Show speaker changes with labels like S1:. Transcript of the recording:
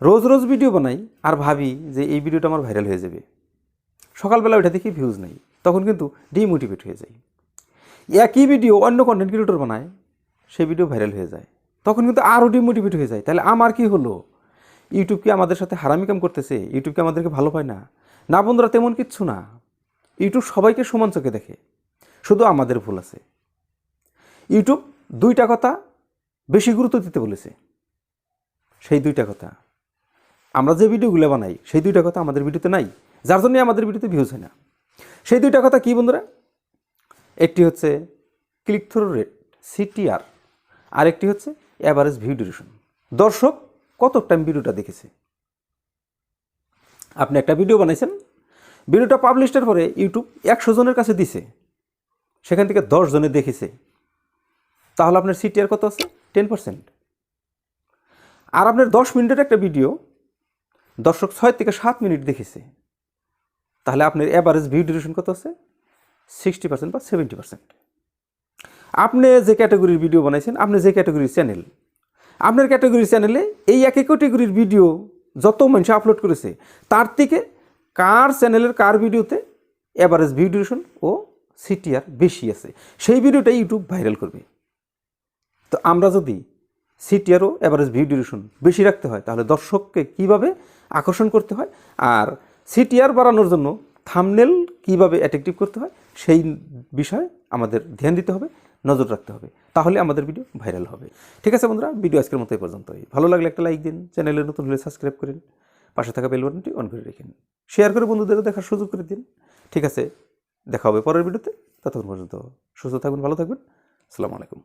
S1: রোজ রোজ video বানাই আর ভাবি যে এই ভিডিওটা আমার ভাইরাল হয়ে যাবে, সকালবেলা ওইটা দেখি ভিউজ নেই, তখন কিন্তু ডিমোটিভেট হয়ে যাই। একই ভিডিও অন্য কন্টেন্ট ক্রিয়েটর বানায়, সেই ভিডিও ভাইরাল হয়ে যায়, তখন কিন্তু আরও ডিমোটিভেট হয়ে যায়। তাহলে আমার কি হলো? ইউটিউব কি আমাদের সাথে হারামি কাম করতেছে? ইউটিউব কি আমাদেরকে ভালো পায় না? না বন্ধুরা, তেমন কিচ্ছু না। ইউটিউব সবাইকে সমান চোখে দেখে, শুধু আমাদের ভুল আছে। ইউটিউব দুইটা কথা বেশি গুরুত্ব দিতে বলেছে। সেই দুইটা কথা, আমরা যে ভিডিওগুলো বানাই সেই দুইটা কথা আমাদের ভিডিওতে নাই, যার জন্যই আমাদের ভিডিওতে ভিউজ হয় না। সেই দুইটা কথা কি বন্ধুরা? একটি হচ্ছে ক্লিক থ্রু রেট, CTR, আর একটি হচ্ছে অ্যাভারেজ ভিউ ডিউরেশন। দর্শক কত টাইম ভিডিওটা দেখেছে। আপনি একটা ভিডিও বানাইছেন, ভিডিওটা পাবলিশের পরে ইউটিউব 100 জনের কাছে দিছে, সেখান থেকে 10 জনে দেখেছে, তাহলে আপনার CTR কত আছে? 10%। আর আপনার 10 মিনিটের একটা ভিডিও দর্শক 6 থেকে 7 মিনিট দেখেছে, তাহলে আপনার অ্যাভারেজ ভিউ ডিউরেশন কত আছে? 60% বা 70%। আপনি যে ক্যাটাগরির ভিডিও বানাইছেন, আপনি যে ক্যাটাগরির চ্যানেল, আপনার ক্যাটাগরির চ্যানেলে এই একই ক্যাটাগরির ভিডিও যত মানুষ আপলোড করেছে, তার থেকে কার চ্যানেলের কার ভিডিওতে অ্যাভারেজ ভিউ ডিউরেশন ও CTR বেশি আছে, সেই ভিডিওটা ইউটিউব ভাইরাল করবে। তো আমরা যদি CTR ও অ্যাভারেজ ভিউ ডিউরেশন বেশি রাখতে হয়, তাহলে দর্শককে কিভাবে আকর্ষণ করতে হয়, আর CTR বাড়ানোর জন্য থাম্বনেল কিভাবে অ্যাট্রাকটিভ করতে হয়, সেই বিষয়ে আমাদের ধ্যান দিতে হবে, নজর রাখতে হবে, তাহলে আমাদের ভিডিও ভাইরাল হবে। ঠিক আছে বন্ধুরা, ভিডিও আজকের মতো এই পর্যন্তই। ভালো লাগলে একটা লাইক দিন, চ্যানেলে নতুন হলে সাবস্ক্রাইব করেন, পাশে থাকা বেল বাটনটি অন করে রেখেন, শেয়ার করে বন্ধুদেরও দেখার সুযোগ করে দিন। ঠিক আছে, দেখা হবে পরের ভিডিওতে। ততক্ষণ পর্যন্ত সুস্থ থাকবেন, ভালো থাকবেন। আসসালামু আলাইকুম।